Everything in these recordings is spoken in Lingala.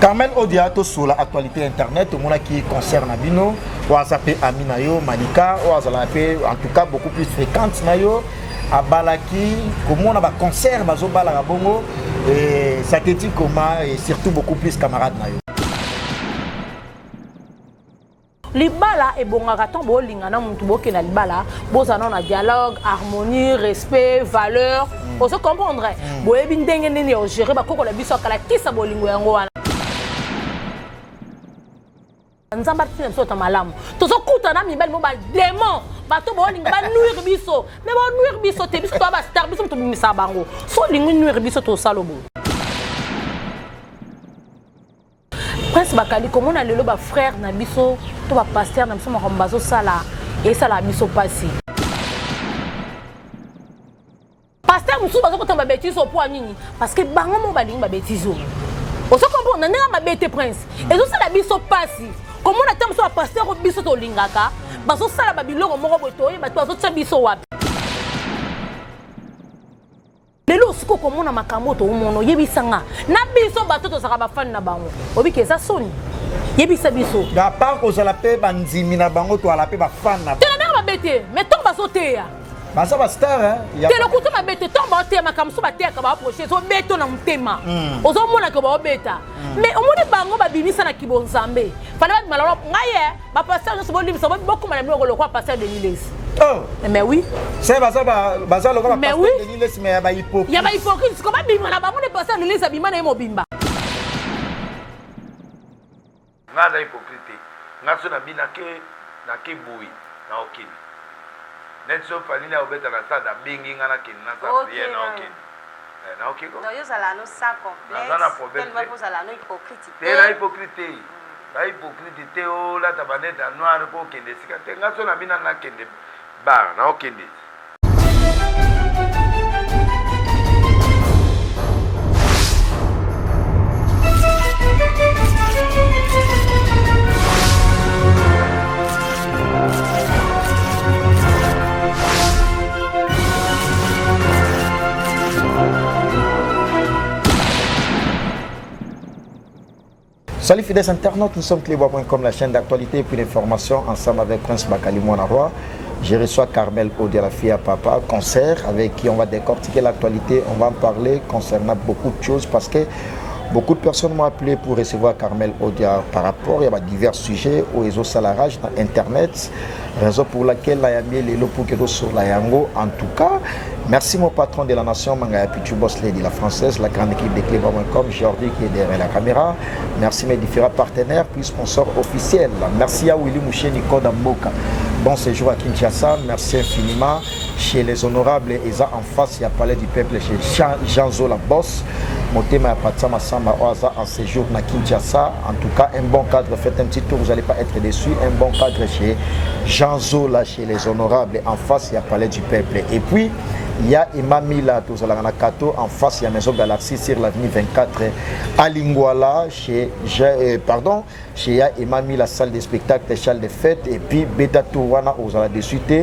Carmel Odia sur l'actualité internet, tout le monde qui concerne Abino, ou à s'appeler Aminayo, Malika, ou à s'appeler en tout cas beaucoup plus fréquente Nayo, à Balaki, comment on a un concert, Bazo Balagabongo, et ça te dit comment, et surtout beaucoup plus camarades Nayo. Libala et bon agaton bo lingana muntu bo kena libala bo ça na dialogue harmonie respect valeur on se comprendrait bo ebi ndenge nini o gérer ba koko la biso kala kisa bo lingo yango wana nzamba tina biso ta malamu to so kuta na mibali mo ba démon ba to bo lingo ba nuire biso mais bo nuire biso te biso to ba star biso to misa bango so lingo nuire biso to salobo Prince Bakali, comment on a le frère Nabiso, tout va pasteur Nabiso Marambazo Sala, et ça la biso passi. Pasteur Moussou Bazo quand on va bêtise au point nini, parce que bango mon baling va bêtise. On se comprend, on a ma bête Prince, et tout ça la biso passi. Comment on a tant sur pasteur au biso to lingaka, Bazo Sala Babilo au moro boto, et bazo ça biso wap. Lelo siko komona makamoto umono yebisanga na biso batoto saka bafani na bango obike za soni yebisa biso da part ko za la pe banzimi na bango to ala pe bafani na tena na babete mais to basoteya basa ba star hein tena kutu babete to baoteya makamso bateya ka ba approcher so beto na mutema ozomona ke ba obeta mais omoni bango babimisa na kibonzambe fala ba malalo ngaye ba pasteur so bo libisa bo bokuma na moko lokwa pasteur de Niles. Oh, mais oui. C'est ça, le gars mais oui. Mais il y a hypocrite. Il y a hypocrite. Comment bimba na bango ne passer de l'Église bimba na mo bimba. Ngada hypocrite. Ngaso na bina ke boui na okini. Netso falina obeta na sada bingi ngana kin na sa prière na okini. Na okiko. Non, yo sala no sa complexe. Na problème. Tellement pour sala no hypocrite. C'est la hypocrite. La hypocrite o la tabaneta noir ko kende sika te ngaso na bina na kende bar na okende. Salut fidèles internautes, nous sommes Clébois.com, la chaîne d'actualité et puis d'information, ensemble avec Prince Bakali Mouanaroa. Je reçois Carmel Odia, la fille à papa, concert, avec qui on va décortiquer l'actualité, on va en parler concernant beaucoup de choses parce que beaucoup de personnes m'ont appelé pour recevoir Carmel Odia par rapport à divers sujets au réseau Salarage dans Internet, raison pour laquelle la Yamie les pour que sur la Yango. En tout cas, merci mon patron de la nation, Mangaya Pichu Boss Lady, la française, la grande équipe de Clébois.com, Jordi qui est derrière la caméra. Merci mes différents partenaires, puis sponsors officiels. Merci à Willy Mouché Nico Damboka. Bon séjour à Kinshasa, merci infiniment. Chez les honorables, Eza en face, il y a Palais du Peuple, chez Jean-Zo la boss. Motema ya Patsama Samba Oaza en séjour à Kinshasa. En tout cas, un bon cadre, faites un petit tour, vous n'allez pas être déçus. Un bon cadre chez Jean-Zo, là, chez les honorables. En face, il y a Palais du Peuple. Et puis, il y a Imamila, Kato, en face, il y a Maison Galaxie sur l'avenue 24 à Lingwala, chez Imamila, salle de spectacle, salle de fête. Et puis, Beta Touwana, aux ala de suite.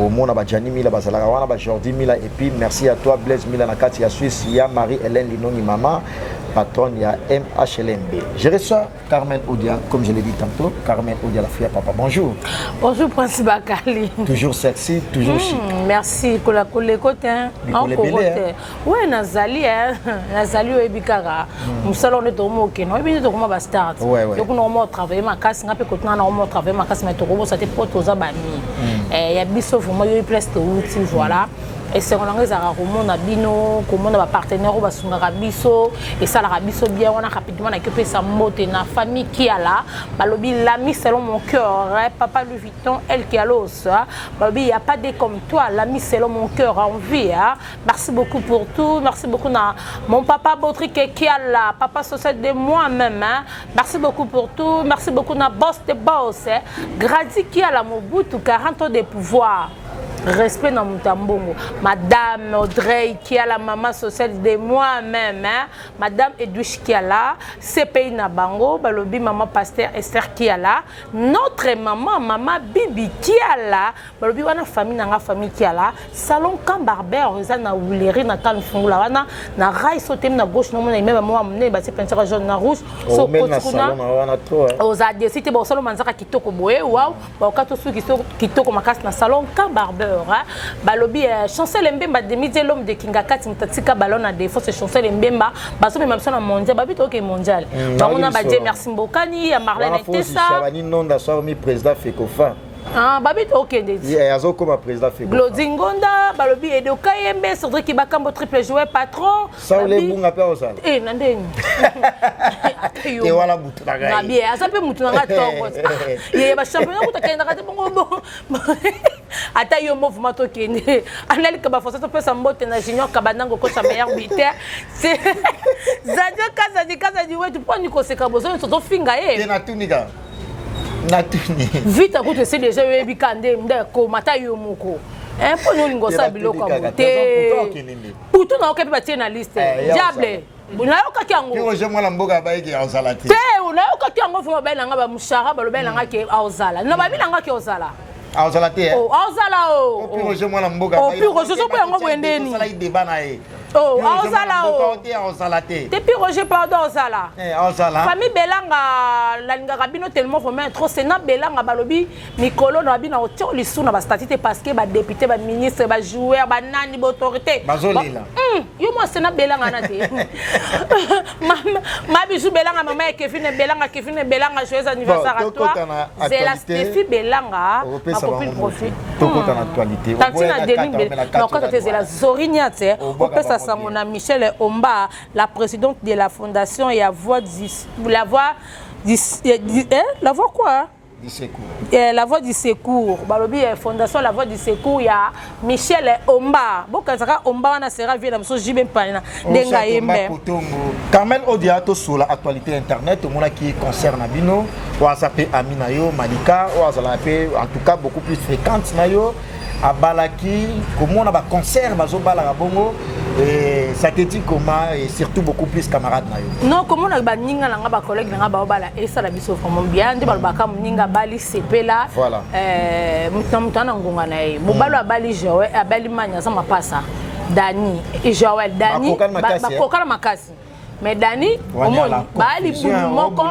Au monde à Jani Mila, Bazalawana, Jordi Mila, et puis merci à toi, Blaise Mila, Nakati, à Suisse, il y a Marie-Hélène Linoni Mama, patronne, il y a MHLMB. Je reçois Carmel Odia, comme je l'ai dit tantôt, Carmel Odia, la fille à papa. Bonjour. Bonjour, Prince Bakali. Toujours sexy, toujours chic. Merci, Kola côté. Oui, Nazali, Nazali, Ebikara. Nous salons de Tomo, qui n'ont pas de bastard. Donc, nous travaillé ma casse, n'a pas côté, on a travaillé ma casse, mais Togo, ça t'est pas aux abami. Il y a Bissau, il y a presque outils, voilà. Et c'est on les a remonté à Bino, comme on a partenaire au Bassunga Rabiso, et ça la Rabiso bien, on a rapidement occupé sa motte na famille qui a là, balobi l'ami selon mon cœur, papa Louis Vuitton, elle qui a l'os, balobi il n'y a pas de comme toi, l'ami selon mon cœur en vie, merci beaucoup pour tout, merci beaucoup na mon papa Botrique qui a là, papa société de moi-même, merci beaucoup pour tout, merci beaucoup na boss de boss, Grady qui a là mon bout, 40 ans de pouvoir. respect na Mutambongo. Madame Audrey qui a la maman sociale de moi-même, hein? Madame Edouche qui a là, CPI Nabango, balobi maman pasteur Esther qui a là, notre maman Bibi qui a là, balobi wana famille qui a là, salon Cambarber, ça na Wuleri na kan fungula wana na rail sauté na gauche non même maman amené ba c'est peinture jaune na rouge so kuna aux adé c'était bon salon manzaka kitoko boye waouh ba kato su kitoko makasi na salon Cambarber. Balobi Chancel Mbemba de midi l'homme de Kingakati mutatika ballon à défaut c'est Chancel Mbemba baso même ça mondial babito OK mondial ba on a ba dire merci Mbokani à Marlène Tessa Chavani non da sormi président Fekofa ah babito OK ndeti azo comme président Fekofa Glodingonda balobi Edo Kayembe Cédric Kibakambo triple joueur patron ça les bunga pe osala nandeni te wala butu na gai na bien ça peut mutu na tongo ye ba champion ko takenda kate bongo ata yo mouvement to kende anali ka ba force to pesa mbote na junior kabanango ko sa meilleur buteur c'est zadio kaza di wetu poni ko seka bozo to finga te na tunika na tuni vite à côté c'est déjà yo bikande ndeko mata yo moko po no lingo sa biloko te puto na okepi ba tie na liste diable unayoka kiango kiko je mwana mboka ba yeki azala te unayoka kiango fuma ba nanga ba mushara ba lobela nga ke azala na ba bilanga ke azala azala te azala kiko je mwana mboka ba kiko je so po yango bwendeni azala ideba na ye azala te pi roger pardon azala famille belanga la lingaka bino tellement faut mettre trop sénat belanga balobi mikolo na bino otio lisu na ba statut parce que ba député ba ministre ba joueur ba nani ba autorité bazolila yo mo sénat belanga na te ma bisu belanga mama Kevin belanga joyeux anniversaire à toi c'est la Stéphie belanga ma copine profite tokota na actualité tantina denim non quand c'est la Zorinia te Samona Michel Omba, la présidente de la fondation et la voix la voix quoi? Du secours. La voix du secours. Balobi fondation la voix du secours ya Michel Omba. Bokazaka Omba wana sera vie na mso jibe mpana ndenga yembe. Carmel Odiato sur l'actualité internet mona qui concerne Bino, WhatsApp Amina yo Malika, WhatsApp en tout cas beaucoup plus fréquente na yo. À Balaki, comment on a un concert, bongo, et ça te dit comment, et surtout beaucoup plus camarades. Non, comment on a un collègue, et ça la biso vraiment bien, de balbaka, mninga bali CP là, voilà. Mutamutana ngonganae, mobalo a bali Joël, a bali mania, ça m'a pas ça. Dani, et Joël, Dani, bakokana makasi. Mais Dani, bali moko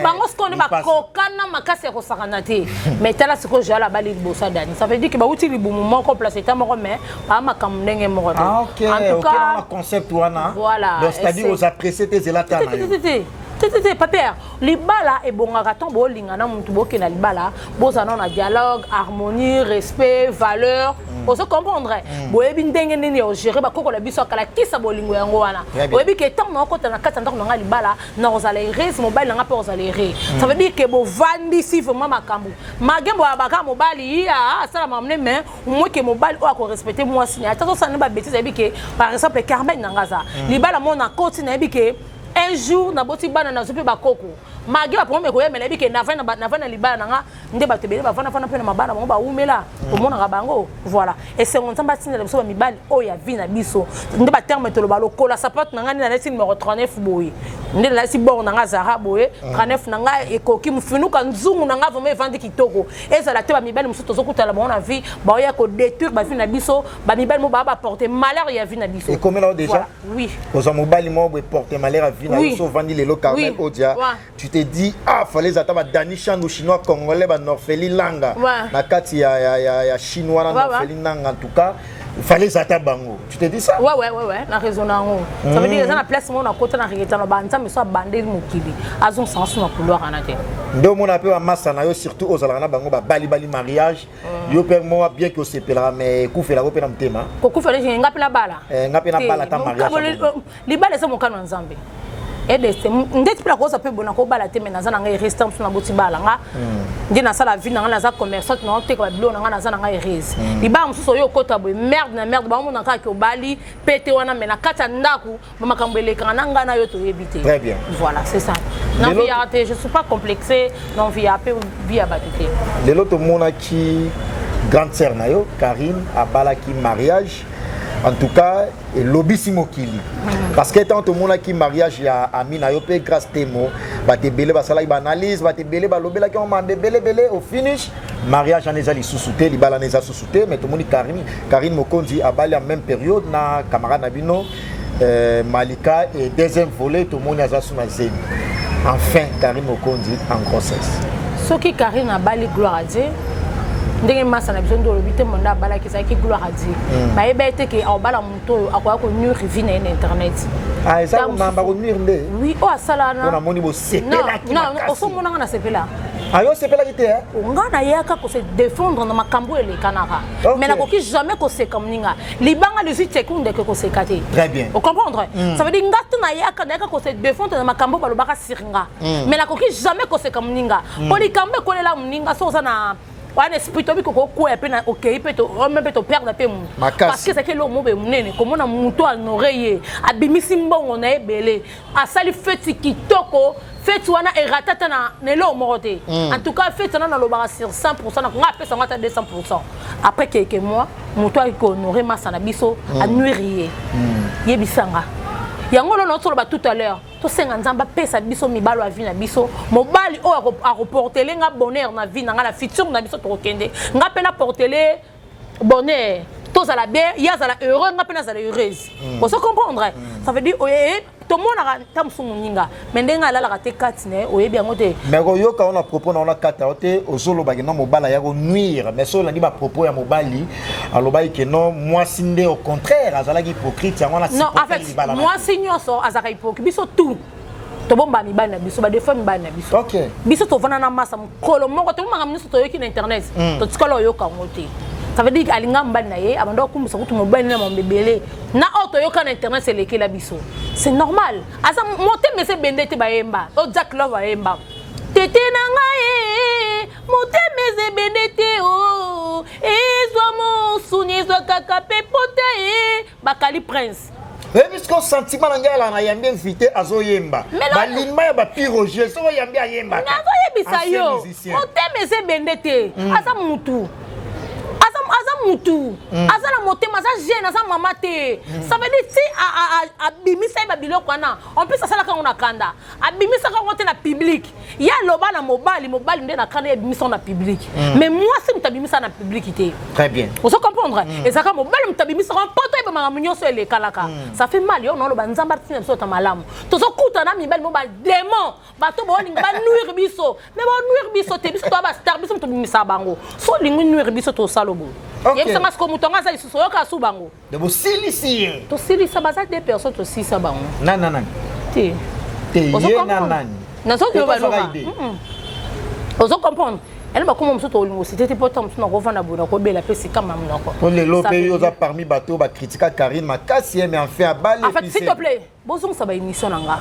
bango skone bakokana makasi ya kosakana te mais tala siko jala bali bossa Dani ça veut dire que ba uti libumu moko place ta moko mais ba makam ndenge moko en tout cas on concept wana voilà donc c'est-à-dire aux apprécier tes zelata na papier libala e bongaka ton bo lingana muntu boke na libala bozana na dialogue harmonie respect valeur on se comprendrait boyebi ndenge nini o gérer ba koko la biso kala kisa bolingo yango wana boyebi ke tant na kota na kata ndako na libala na ozala res mobile na pa ozala res ça veut dire que bo vandi si vraiment makambu magembo abaka mobile ya sala mamne mais moi que mobile o ko respecter moi signa attention ça ne ba bêtise ebi que par exemple Carmen Nangaza libala mona koti na ebi que un jour na boti bana na zupe bakoko magi ba pombe ko yemela bike na vana libana nga nde ba tebele ba vana pe na mabana ba umela komona ka bango voilà et c'est on tamba tinela biso ba mibali o ya vina biso nde ba terme to lo ba lokola sapote na nga ni na lesi numéro 39 boye nde la si bon na nga zara boye 39 na nga ekoki mfinuka nzungu na nga vome vandi kitoko et ça la te ba mibali muso tozo kutala ba na vie ba ya ko détruire ba vina biso ba mibali mo ba porter malheur ya vina biso et comment là déjà oui aux mobali mo porter malheur à vina biso vandi les locaux Carmel Odia tu te dis ah fallait attendre Dani Chano chinois congolais ba norfeli langa na kati ya chinois na norfeli langa en tout cas il fallait attendre bango tu te dis ça ouais na raison nango ça veut dire que na place mo na kota na rigeta no banta mais so bandeli mokili azon sens na couloir ana te ndo mo na pe wa massa na yo surtout aux alana bango ba bali mariage yo per mo bien que se pelera mais kufela ko pe na mtema ko kufela ngapi na bala ngapi na bala ta mariage libala sa mokano nzambe edeste ndeti pla ko sa pe bona ko bala te menaza na ngai restance na boti bala nga ndi na sala vie na nga na za commerçant na te ko bilo na nga na za na ngai res liba msuso yo kota boy merde ba mo na ka ke obali pete wana mena kata ndaku mama kambele kana nga na yo to yebite très bien voilà c'est ça non via je suis pas complexé non via pe via batete de l'autre mona qui grande sœur nayo Karine abalaki mariage en tout cas et lobisi mokili parce que tant tout monde qui mariage ya ami nayo pe grâce témo ba te belé ba sala ba analyse ba te belé ba lobela ki on m'a belé au finish mariage en ezali sous-souté libala neza sous-souté mais tout le monde Karine Mokonzi abali en même période na camarade nabino Malika et deuxième volet tout le monde a sous mazeni enfin Karine Mokonzi en grossesse ce qui Karine abali gloire à Dieu ndenge masa na biso ndo lobite monda bala ki ki gloire à Dieu ba ebete ke obala muto akoya ko nuire vie na internet ah ça mamba ko nuire nde oui o asala na na moni bo sepela ki non o so mona na sepela ayo sepela ki te nga na yaka ko se défendre na makambo ele kanaka mais na ko ki jamais ko se kamninga libanga le 8 secondes que ko se kate très bien vous comprendre ça veut dire ngatu na yaka ko se défendre na makambo balobaka siringa mais na ko ki jamais ko se kamninga poli kambe ko lela mninga so za na un esprit tobi ko ko epé na OK peut même peut perdre pe mu parce que c'est que l'homme be munene comme na muto an oreille abimisi mbongo na ebele asali feti kitoko feti wana eratata na nelo morote en tout cas feti na lobara sur 100% na nga pesa ngata 200% après quelques mois muto a ko honorer masa na biso a nuire yebisanga yango lono tolo ba tout à l'heure to senga nzamba pesa biso mibalo a vie na biso mobali o a reporter nga bonheur na vie na nga la futur na biso to kende nga pena porter bonheur to za la bien ya za la heureux nga pena za la heureuse vous comprendre ça veut dire to mona tamsu muninga mendenga la la te katine oyebi yango te mais yoka on a propos na on a kata te osolo ba na mobala ya ko nuire mais so la ni ba propos ya mobali alobai ke non moi sinde au contraire azala ki hypocrite yango na non en fait moi signoso azaka hypocrite biso tout to bomba mi bana biso ba defend bana biso OK biso to vana na masa mkolo moko to manga mniso to yoki na internet to tikalo yoka ngote ça veut dire qu'alinga mbana ye abando kumisa kutu mobali na mbebele na auto yoka na internet c'est leke la biso c'est normal asa monter mais c'est bendete ba yemba o Jack Love ba yemba tete nanga ye monter mais c'est bendete o ezwa mo suni ezwa kaka pepote bakali prince puisqu'on sentiment na ngala na yambi invité azoyemba balinma ya ba piroger so yambi ayemba na zoyebisa yo monter mais c'est bendete asa mutu mutu azala motema za jeune asa mama te ça veut dire si abimisa ba biloko na on peut ça sala quand on a kanda abimisa quand on est na public ya loba na mobali nde na kanda abimisa na public mais moi si mutabimisa na publicité très bien vous comprendre et ça quand mobali mutabimisa quand poto e ba mamunyo so ele kalaka ça fait mal yo non lo banzamba tina so ta malamu to so kuta na mibali mo ba démon ba to bo linga ba nuire biso mais ba nuire biso te biso to ba star biso mutabimisa bango so lingu nuire biso to salobo OK yebisa masko mutonga za isuso yoka su bango de bo silisi to silisa baza des personnes to sisa bango nan te ye nan na so que ba no ozo comprendre elle ba comme muso to université te potom na ko vana bona ko bela pesi kama mnoko pour les lopé oza parmi bateau ba critiquer Karine Makasi mais en fait à balle en fait s'il te plaît bozong sa ba émission nanga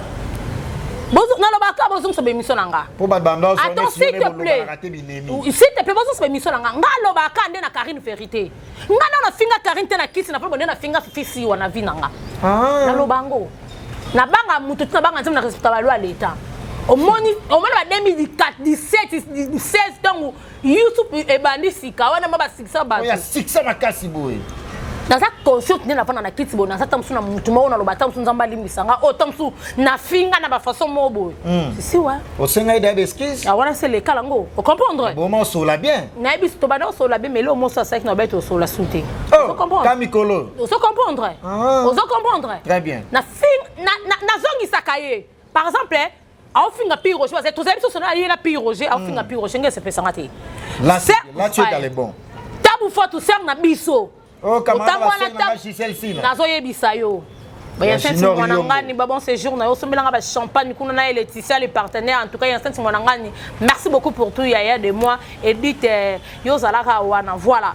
bozo na lobaka bozong sa ba émission nanga pour ba banda so attends s'il te plaît s'il te plaît bozong sa ba émission nanga nga lobaka nde na Karine vérité nga na finga Karine te na kisi na problème na finga fisi wana vinanga na lobango na banga mutu na banga nzema na respecta ba loi l'état au moins ba 2017 16 tango YouTube e bandi sika wana ba sikisa ba ya sikisa Makasi boy dans sa conscience na fana na kiti bona sa tamsu na mutu mo na lobata tamsu nzamba limbisanga o tamsu na finga na ba façon mo boy si wa o senga ida beskis ah wana c'est le kalango on comprendre bon mo so la bien na bis to ba no so la bien mais le mo so sa na beto so la souté on comprendre kamikolo on comprendre on comprendre très bien na fin na zongi sakaye par exemple au finga pi roger parce que tous les personnes na yela pi roger au finga pi roger ngese pesa ngati là tu es dans les bons tabu faut tout ser na biso oh camarade na Gisèle Sina nazo yebisa yo ba ya senti mwana ngani ba bon séjour na yo sombelanga ba champagne kuna na Laetitia les partenaires en tout cas ya senti mwana ngani merci beaucoup pour tout yaya de moi Edith yo zalaka wana voilà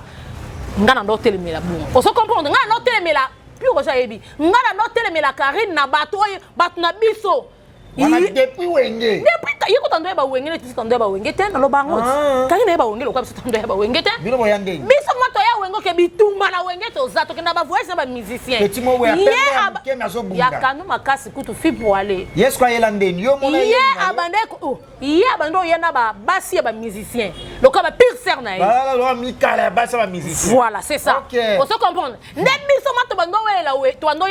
ngana ndo telemela bon on se comprendre ngana ndo telemela puis roger yebi ngana ndo telemela Karine na bato na biso wana depuis wenge depuis yiko tando ba wenge tu tando ba wenge te na lo bango Karine ba wenge lo kwa biso tando ba wenge te bino boyande biso moto ya wenge ke bitumba na wenge to zato ke na ba voice ba musicien petit mo ya pembe ke na zo bunga ya kanu makasi kutu fi pour aller yes kwa yela ndeni yo mona ye abande ko ye abando ye na ba basi ya ba musicien Le cas pire sœur na voilà, c'est ça. On se comprend. N'ebi soma to bando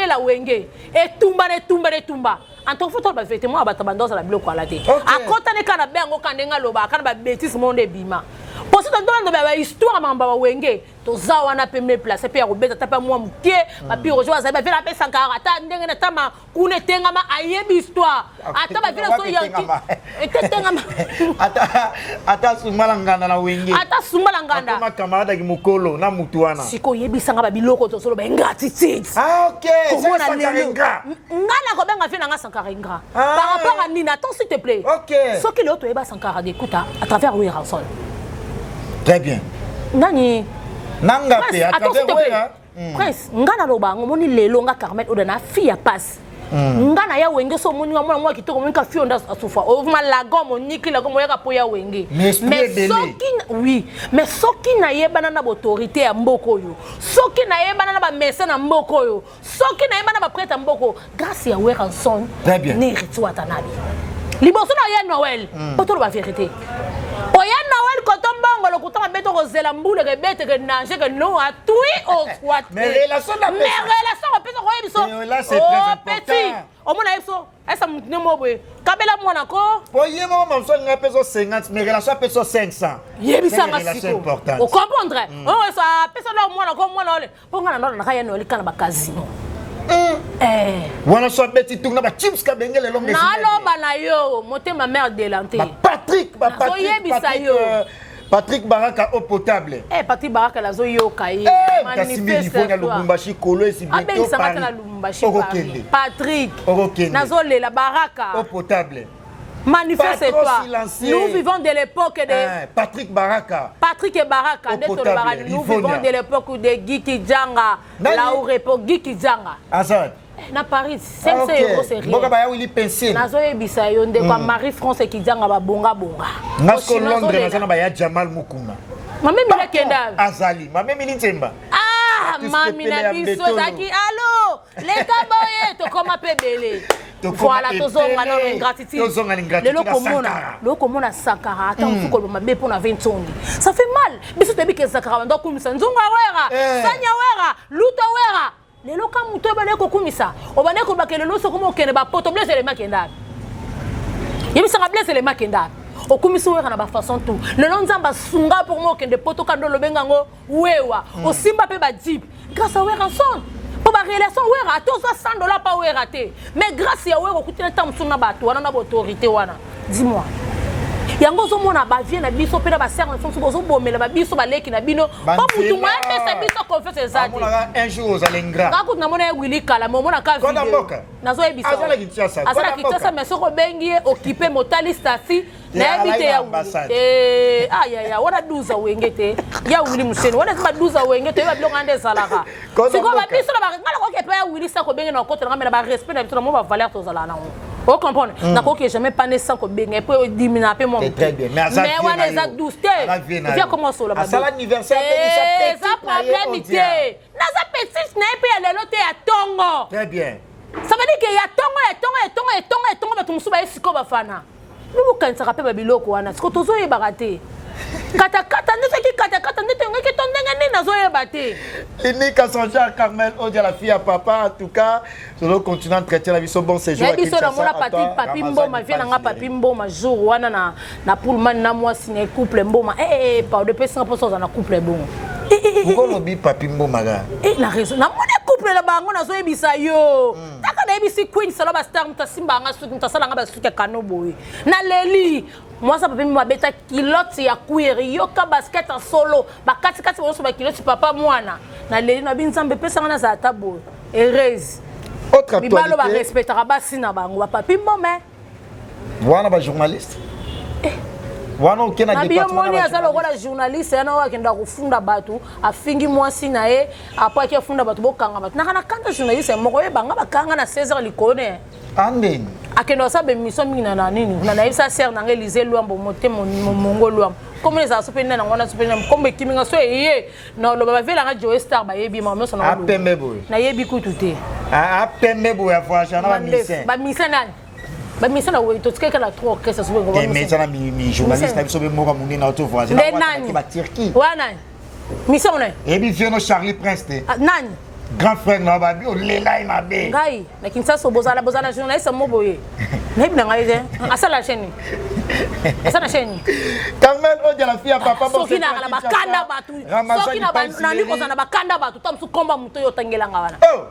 la wenge et tumba. En tant que photo ba fete moi ba tabando za la biloko ala te. Akota ne kana bengo kandenga loba kana ba bêtise monde bima. Pour ça dans ba histoire mamba ba wenge to za wana pe me place pe ya robeta tapa moi mukie ba pi rojo za ba vela pe sankara ta ndenge na tama kune tenga ma ayebi histoire. Ata ba vela so yanki. Etenga ma. Ata sumalanganda na wenge. Ata sumalanganda. Ata camarade ki mukolo na mutuana. Siko yebi sanga ba biloko to solo ba ingratitude. Ah OK. C'est ça karenga. Ngana ko benga fina nga sankarenga. Par rapport à Nina, attends s'il te plaît. OK. Ce qui l'autre est bas sankara d'écoute à travers oui Ranson. Très bien. Nani Nanga pe à travers Prince, ngana loba ngomoni lelo nga Carmel odana fille passe. Ngana ya wenge so moni wa mwana kitoko moni ka fionda asufa. Ovuma lago moni ki lago moya ka poya wenge. Mais soki oui, mais soki na yebana na autorité ya mboko yo. Soki na yebana na ba messe na mboko yo. Soki na yebana ba prêtre mboko grâce ya we Ranson. Très bien. Ni ritwa tanabi. Liboso na ya Noël. Poto la vérité. Oya Noël quand on bango le couteau beto ko zela mbule ke bete ke nanger que non a tout au soit. Mais relation na mais relation pe ko yebiso. Là c'est très important. O mona yebiso esa mutne mobwe. Kabela mwana ko. Po yemo mamso nga peso 50 mais relation peso 500. Yebisa ngasiko. O comprendre. O ça peso la mwana ko mwana ole. Po ngana ndo na kaya no likana ba casino. Wana so beti tungna ba chips ka bengele longue. Na loba na yo, motema mère delante. Patrick Baraka eau potable. Patrick Baraka la zo yo kai. Manifeste na Lubumbashi kolo esi bientôt Paris. Patrick. Nazo le la Baraka. Eau potable. Manifeste-toi. Nous vivons de l'époque de Patrick Baraka. Patrick et Baraka. Nous vivons de l'époque de Guy Kijanga. Là où répond Guy Kijanga. Azad. Na Paris 500 € c'est rien. Boka ba ya wili pension. Nazo yebisa yo nde kwa Marie France Kijanga ba bonga. Ngasko Londres na ba ya Jamal Mukuna. Mami mila kenda. Azali, mami mili nzemba. Mami na biso zaki allo les kaboye to koma pebele. Voilà tozonga na ingratitude. Le komona Sankara ata mfuko lo mabe pona 20 ans. Ça fait mal. Biso tebi ke Sankara ndo kumisa nzunga wera, sanya wera, luto wera. Lelo ka muto ba leko kumisa. Obane ko bakele lo so komo kene ba poto blesse les makenda. Yebisa ka blesse les makenda. O kumisa wera na ba façon tout. Lelo nzamba sunga pour mo kende poto kando lo bengango wewa. O simba pe ba dip. Grâce à wera son. Pour la relation, oui, à tous $100 pas où est raté. Mais grâce à vous, écoutez le temps sur na bateau, on a autorité wana. Dis-moi. Yango zo mona ba vie na biso pe na ba serre nso zo bomela ba biso ba leki na bino. Pas mutu moi pesa biso confiance ezati. Un jour aux alengra. Kako na mona Willy Kala, mona ka video. Nazo ebisa. Azala kitasa mais soko bengi occupé motali stasi. Na ebite ya aya wana 12 wengete. Ya Willy Museni, wana ba 12 wengete ba bilonga nde zalaka. Siko ba biso na ba ngala ko ke pa Willy sa ko bengi na kota na ba respect na biso na mo ba valeur to zala na. Vous comprenez? D'accord, que jamais pas naissant comme bien, et puis diminuer un peu mon. Très bien. Mais on est à 12. Viens comment ça là-bas. C'est l'anniversaire de ça problème ité. Nasa petit n'est pas à l'autre à Tongo. Très bien. Ça veut dire qu'il y a Tongo, mais ton souba est si comme fana. Nous quand ça rappelle Babiloko wana, ce que tozo est baraté. Kata ndenge ki tondenga ni nazo yebate. L'unique à son Jean Carmel Odia la fille à papa en tout cas, sur le continent entretien la vie son bon séjour. Ya biso na mona papi mboma vient nga papi mboma jour wana na Pullman na moi signé couple mboma pas de personne pour ça na couple bon. Pourquoi lobi papi mboma ga? La raison na mona couple la bango nazo yebisa yo. Taka na yebisi queen sala ba star mutasimba nga suki mutasala nga ba suki kanoboy. Na leli moi ça papi mboma beta kilote ya queer yoka basket en solo ba kati boso ba kilote papa mwana na leli na binzambe pesa nga za tabo heureuse. Autre actualité. Bibalo ba respectera ba sina bango ba papi mboma. Wana ba journaliste. Wana okena département. Moni azalo kola journaliste yana wa kenda kufunda batu afingi mwasi na ye apa ki afunda batu bokanga batu na kana kanda journaliste moko ye banga bakanga na 16h likone andeni akendo sa be mission mingi na nini na yebisa ser na ngelize luambo motemo mongo luambo comme les asopena na ngona sopena comme kiminga so ye na lo ba vela nga Joe Star ba yebi ma meso na apembe boy na yebi kutu te apembe boy afasha na ba mission nani ba mission na weto tike kala trop orchestre so ko mais ça mi journaliste na biso be mo ka muni na auto voisin na ba Turquie wana mission na et bi vient no Charlie Prince te nani grand frère na ba bi o lela ma be ngai na kinsa so bozala journaliste mo boye na ibna ngai de asala chaîne Carmel Odia la fille à papa bon soki na bakanda batu soki na nani ko sana bakanda batu tamsu komba muto yo tangelanga wana oh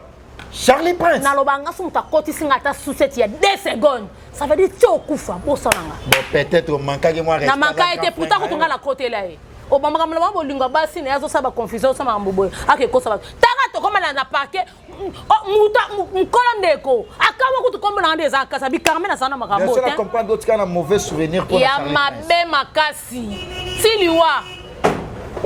Charlie Prince na lobanga sumuta koti singata sucette ya 2 secondes ça veut dire tu okufa bosalanga bon peut-être manquait moi na manquait était pourtant ko tonga la côté là o bamba kamla bolinga basi na yazo saba confusion sama mboboy ake ko saba tanga to koma na parquet muta mkolondeko akama kutu komba na ndeza kasa bi Carmen sana makambo je comprends d'autres cas na mauvais souvenir pour ya mabe makasi siliwa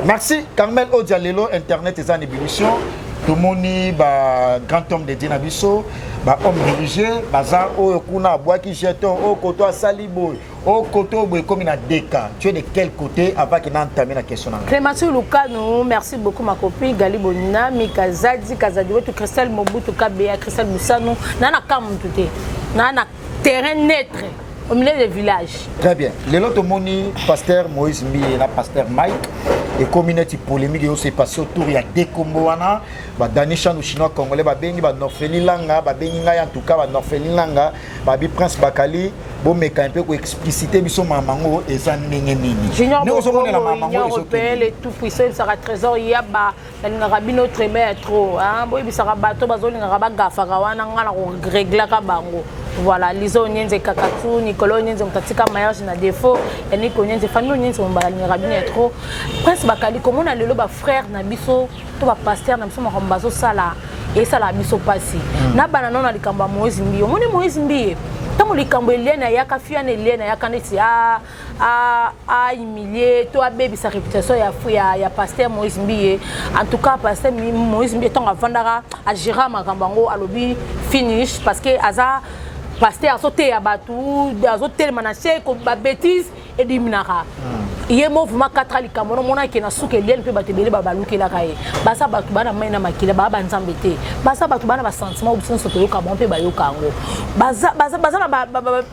merci Carmel Odia lelo internet et en ébullition tout moni ba grand homme de Dinabiso ba homme religieux baza o kuna boaki jeton o koto saliboy o koto boy comme na deka tu es de quel côté avant que n'entamer la question là Clémentine Lukano merci beaucoup ma copine Gali Bonina Mikazadi Kazadi wetu Christelle Mobutu Kabea Christelle Musano nana kamutute nana terrain neutre au milieu des villages. Très bien. Le lot moni pasteur Moïse Mbi et la pasteur Mike et communauté polémique aussi passé autour il y a des combos wana ba danisha no chinois congolais ba bengi ba norfeli langa ba bengi ngai en tout cas ba norfeli langa ba bi prince Bakali bo meka un peu ko expliciter biso mamango et ça ndenge nini. Junior européen les tout puissant sera trésor ya ba linga rabino très maître hein bo bisara bato bazolinga ba gafa wana ngala ko régler ka bango. Voilà, liso nyenze kakatu, Nicolo nyenze mtatika mariage na défaut, et Nico nyenze famille nyenze mbala ni rabine trop. Prince Bakali comme on a le ba frère na biso, to ba pasteur na biso makambazo sala et sala biso pasi. Na banana na likamba Moïse Mbi. Omoni Moïse Mbi. Tango likambo Eliana yaka fiane Eliana yaka neti humilier to abebi sa réputation ya pasteur Moïse Mbi. En tout cas pasteur Moïse Mbi tant avandara a gérer makambango alobi finish parce que aza pasteur a sauté à Batou, a sauté le manaché comme ba bêtise et diminara. Iye mouvement 4 ali kamono mona ki na suke lien pe batebele ba baluki la kaye. Basa batu bana maina makila ba banzambete. Basa batu bana ba sentiment obsin soto yo kamon pe ba yo kango. Baza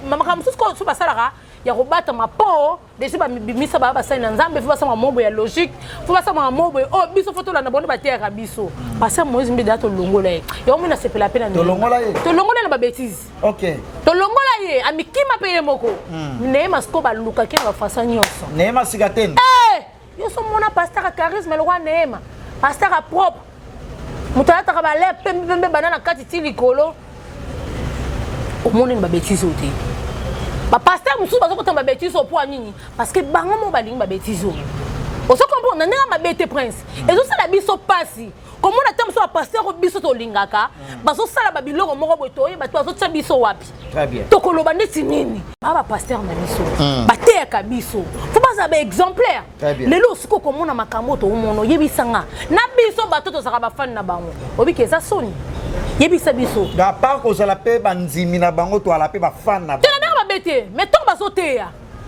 mama kamsusko ko so basala ya robata mapo déjà ba bimisa ba ba saina nzambe fu basa mambo ya logique fu basa mambo oh biso photo la na bono ba terre biso. Basa Moïse Mbi dato longola ye. Yo mina se pela pena to longola ye. To longola na ba bêtise. OK. To longola ye amikima pe ye moko. Neema sko ba luka ki na fasa nyonso. Neema sigatene. Yo so mona pasteur a charisme le roi Neema. Pasteur a propre. Mutata ka ba le pembe banana kati ti likolo. O moni ba bêtise ote. Ba pasteur musu ba ko tamba bêtise au point nini parce que bango mo ba lingi ba bêtise o. O so comprendre na nga ma bête prince. Et so sala biso pasi. Comment on attend so pasteur o biso to lingaka ba so sala ba biloko moko boto e ba to so tsa biso wapi. Très bien. To ko loba neti nini. Ba pasteur na biso. Ba te ka biso. Faut pas avoir exemplaire. Lelo siko komona makambo to umono yebisanga. Na biso ba to saka ba fan na bango. Obi ke za soni. Yebisa biso. Da part ko sala pe banzimi na bango to ala pe ba fan na bango. Mais tombe à sauter.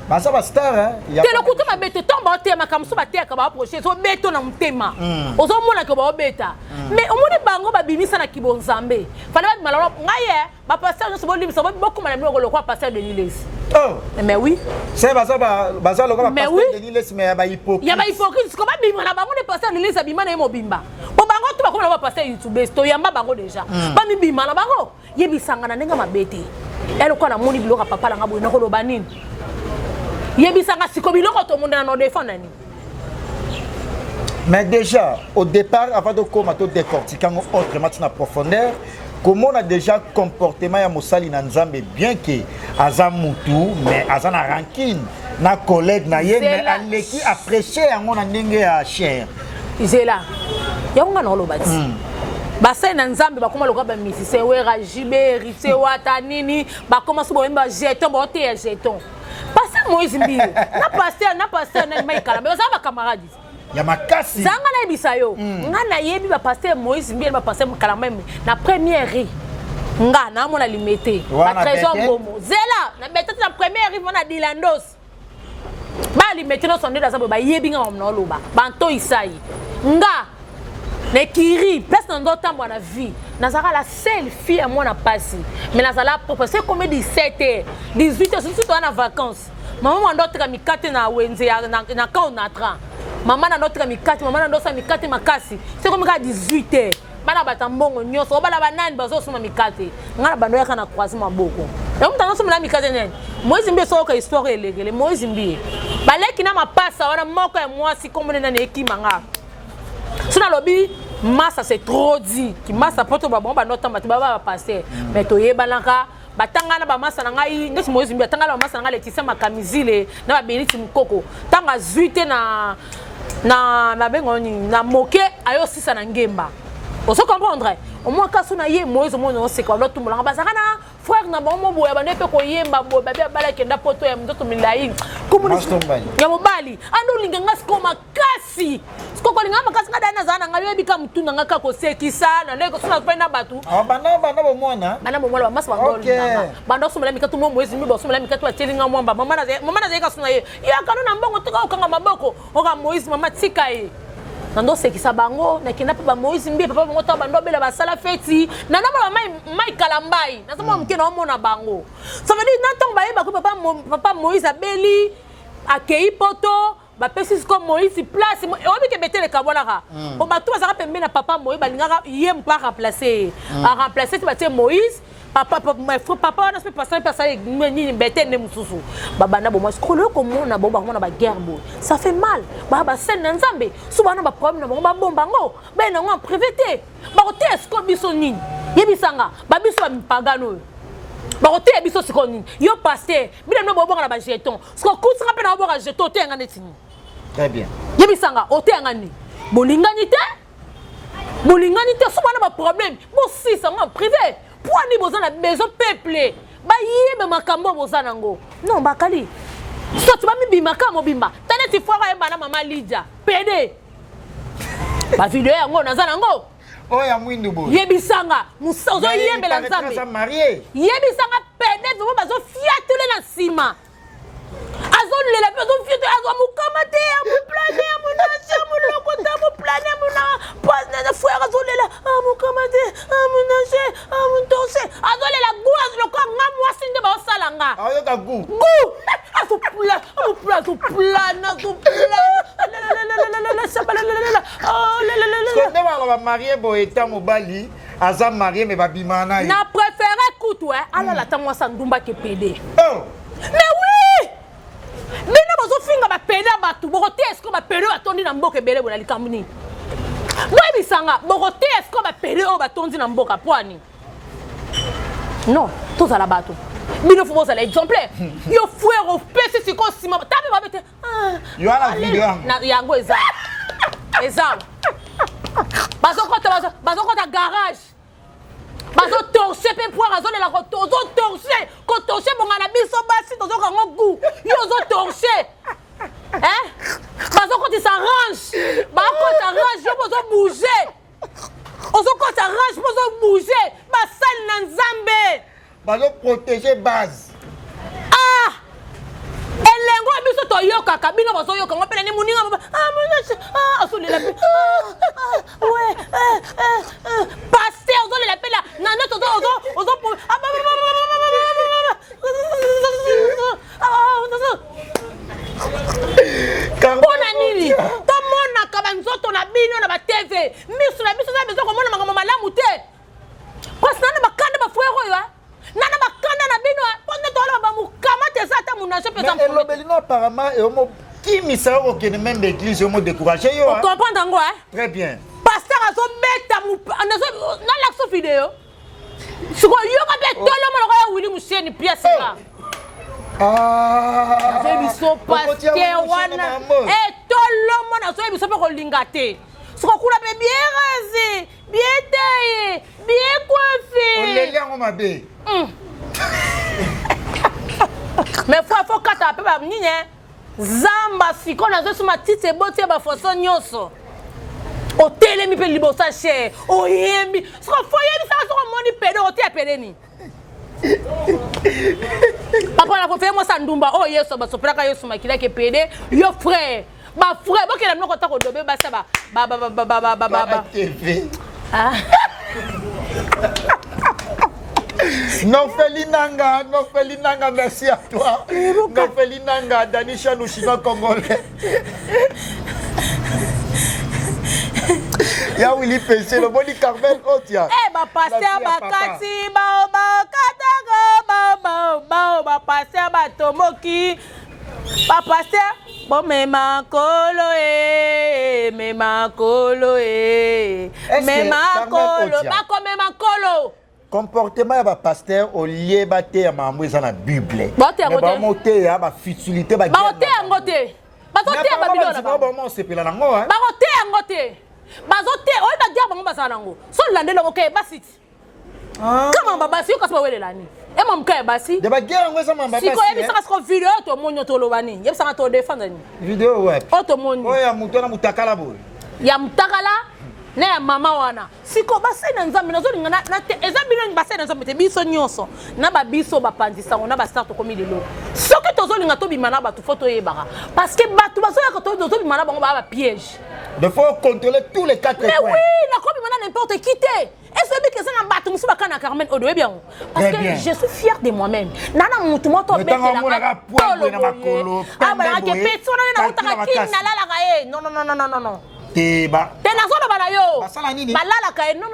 Bah ça va star hein. Tu le couteau ma bête tombe à terre ma comme ça va terre ka ba approcher so beto na mutema. Ozo mona ke ba beta. Mais au monde bango ba bimisa na kibonzambe. Fana ba malalo ngaye ba passer no so bo limisa beaucoup ma na le quoi passer de Niles. Oh. Mais oui. C'est ba ça le quoi passer de Niles mais ba hypocrite. Ya ba hypocrite ko ba bimana bango de passer de Niles bimana e mo bimba. Bo bango to ba ko na passer YouTube to yamba bango déjà. Ba mi bimana bango yebisanga na nenga mabete. Elle quoi na moni biloko papa la ngabo na ko loba nini yebisanga siko biloko to monde na no défendre ni. Mais déjà au départ avant de commenter décortiquer autrement en profondeur comment on a déjà comportement ya mosali na nzambe bien que azamutu mais azana rancune na collègue na ye mais aleki apprécier yango na ndenge ya cher izela yango na loba ti basai na nzambe bakoma loka ba misise wera jiberi se wata nini bakoma so boyemba jeton bote ya jeton pasteur Moïse Mbi na pasteur na maikala mais ça ba camarades ya makasi zanga na bisayo ngana yebi ba pasteur Moïse Mbi ba pasteur kalamba na première ri nga na mona limité ba trésor bomo zela na betete na première ri mona dilandos ba limité no sonde da za ba yebi nga mona loba ba nto isai nga Nekiri, place dans d'autres temps la vie. Nazara la seule fille à moi na passé. Mais Nazara proposé comme 17h, 18h, surtout en vacances. Maman m'a d'autres mikate na wenze na ka onatra. Maman na d'autres mikate, maman na d'autres mikate makasi. C'est comme à 18h. Bana batambongo nyoso, bala banane bazo suma mikate. Ngala bando ya kana croiser maboko. Et on t'annonce la mikate nene. Moïse Mbi so ka histoire elégele. Moïse Mbi. Baleki na mapasa wana moko et moi si comme nene ekimanga. Suna lobby massa c'est trop dit. Qui massa poto ba bon ba nota ba passer. Mais to yebalanga batanga na ba massa na ngai ngesi Moïse Mbi tanga na massa na ngai letisa makamizile na ba beniti mukoko. Tanga zuite na bengoni na moke ayo sisa na ngemba. On se comprendre. Au moins quand on a yé Moïse on sait quoi l'autre monde bazana frère na bon boya bane pe ko yemba bo babia bala kenda poto ya mtoto milai komuni ya mobali ando linga sko makasi sko ko linga makasi ngada na zana ngabe bika mtunda ngaka ko sekisa na leko suna pena batu bana bo mwana mas bangol bando sumela mikatu Moïse Mbi bo sumela mikatu atelinga mwamba mama na zeka suna ye ya kanona mbongo toka okanga maboko oka Moïse mama tika ye nando sekisa bango na kina pa Moïse Mbi papa bango to bando bela basala feti na namba mai kalambai na sama mke na omona bango ça veut dire nanton ba yeba ko papa Moïse abeli akei poto ba pesi ko Moïse place obi ke betele kabona ka o ba tout ça pembe na papa Moïse ba linga yem pas remplacer a remplacer tu ba Moïse papa on a fait passer ni bête ne mususu baba na bo moi skolo ko mona bo ba mona ba guerre bo ça fait mal baba sen na nzambe souvent na ba problème na ba bomba ngo ben na en privé ba ko te sko biso nini yebisanga ba biso ba mpagano ba ko te biso siko nini yo pasteur bila no bo bonga na ba jeton sko kutsanga pe na bo ga jeton te ngane tini très bien yebisanga o te ngani bolingani te souvent na ba problème bo si ça en privé. Pourquoi ni besoin de maison peuplée? Ba yebe makambo bozana ngo. Non bakali. So tu ba mi bima ka mo bimba. Tane ti fwa ka na mama Lydia. PD. Ba video yango nazana ngo. Oh ya mwindu bo. Yebisanga musozo yembe la nzambe. Yebisanga PD zo bazo fiatule na sima. Azon le la bazo fiatule azo mukamate mu planer mu nacha mu lokota mu planer mu na pas na frère azon le la mukamate mu nache mu tose azon le la gou azon ko ngam wasinde ba osalanga ayo ka gou azo plan la marié bo eta mobali aza marié mais ba bimana na préféré coutu ala la tamwa sandumba ke PD oh mais oui bino bozo finga ba PD batu bokote esko ba PD batondi na mboka ebele bona likamuni moi bisanga bokote esko ba PD o batondi na mboka pwani non tous à la bateau bino faut ça l'exemplaire yo frère au PC c'est comme si tabe ba bete yo ala video na yango eza bazokota garage bazo torcher pe poire azole la tozo torcher ko torcher bonga na biso basi tozo kango gu yo zo torcher bazokota s'arrange yo bozo bouger ozokota arrange bozo bouger basal na nzambe bazo protéger base elengo biso toyoka kabino bazo yoka ngo pele ni muninga asolela pe ouais pasteur ozolela pe la nando ozo Bona nini tomona kabanzoto na bino na ba TV miso na biso za bezo komona makambo malamu te parce que na bakanda ba frère oyo nana bakanda na bino pona tola ba mukama te sa ta munashe pesa mais elobelino apparemment et homo qui misa au que même l'église homo décourager yo comprendre ngo très bien pasteur azo beta mu na l'action vidéo siko yo ka be tolo mo ko Willy Museni pièce là biso pasteur wana tolo mo na so biso pe ko lingate siko kula be bien rasé bien taillé bien coiffé on les liens mabe mais faut kata pe ba nyenye zamba siko na zo suma tite botie ba foso nyoso o telemi pe libosa cher o yembi siko foyemi sa so moni pede o te pede ni papa la faut faire moi ça ndumba oh yeso ba sopela ka yeso makila ke pede yo frère ba frère boke la mnoko tako dobe ba saba ba TV. Ah. Non Felinanga, merci à toi. Non Felinanga, Danisha nous chinois congolais. Ya Willy PC, le boni Carmel Otia. Eh ba pasteur ba kati ba katago ba pasteur ba tomoki. Ba pasteur bon mema kolo ba ko mema kolo. Comportement ya ba pasteur au lieu ba te ya mambo eza na Bible. Ba te ba moté ya ba futilité ba. Ba te ngote. Ba te ba bilona ba. Ba mo sepela nango hein. Ba te ngote. Ba te o ba dia bango basana ngo. So landelo okay basit. Kama baba si ukasaba wele lani. E mam ka basi. De ba guerre ngo eza mamba basi. Siko yebi saka sko video to monyo to lobani. Yebi saka to défendre ni. Video web. Auto monyo. Oya muto na mutakala bo. Ya mutakala. Na mama wana siko basena nzambe nazolinga na ezabino basena nzambe te biso nyonso na ba biso bapandisa na ba start komi lelo soki tozolinga to bimana ba tu photo yebaka parce que batu bazoya ko to bimana bango ba piège il faut contrôler tous les quatre coins. Mais oui na komi mana n'importe qui te est-ce que ça na batu musu bakana Carmen Odo bien parce que je suis fière de moi-même nana mutu moto bete la polo na makolo ah ba ke petso na utaka kin na lala kae non Teba. Tena zolo bala yo. Balala kae non.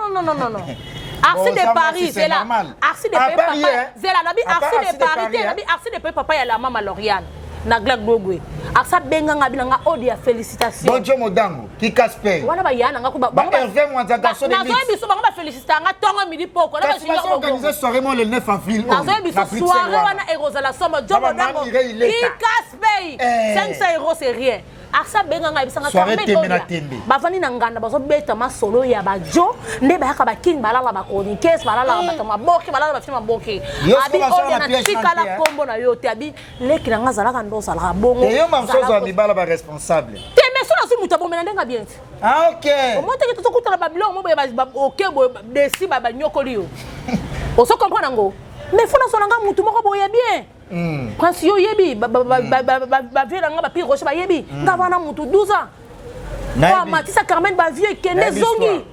Arsi de Paris, c'est là. Arsi de papa. C'est là nabi arsi de Paris, nabi arsi de papa ya la maman Lauriane. Na glak dogwe. Aksa benga ngabila nga odi ya félicitations. Bonjour modango, ki kaspe. Wana ba yana nga kuba. Ba Hervé Mwanza garçon de mix. Na zo biso ba féliciter nga tongo midi poko. Na ba singa organiser soirée le 9 avril. Na zo biso soirée wana erozala somo jobo dango. Ki kaspe. 500 € c'est rien. Aksa benga nga bisanga bavani na nganda bazo beta masolo ya bajo nde ba yaka bakin balala ba chroniqueurs balala ba maboki balala ba film maboki abi on na tikala kombo na yo te abi leki na ngazala ka ndo sala bongo te yo mamsozo ami bala ba responsable te meso na sumu tabo mena ndenga bien ah OK o monte ke to kutala babilo mo ba OK bo desi ba nyokoli yo o so comprendre ngo mais fona so nga mutu moko boye bien Prince yo yebi ba vela nga ba pi roche ba yebi nga wana mutu 12 ans ba Matissa Carmen ba vieux kende zongi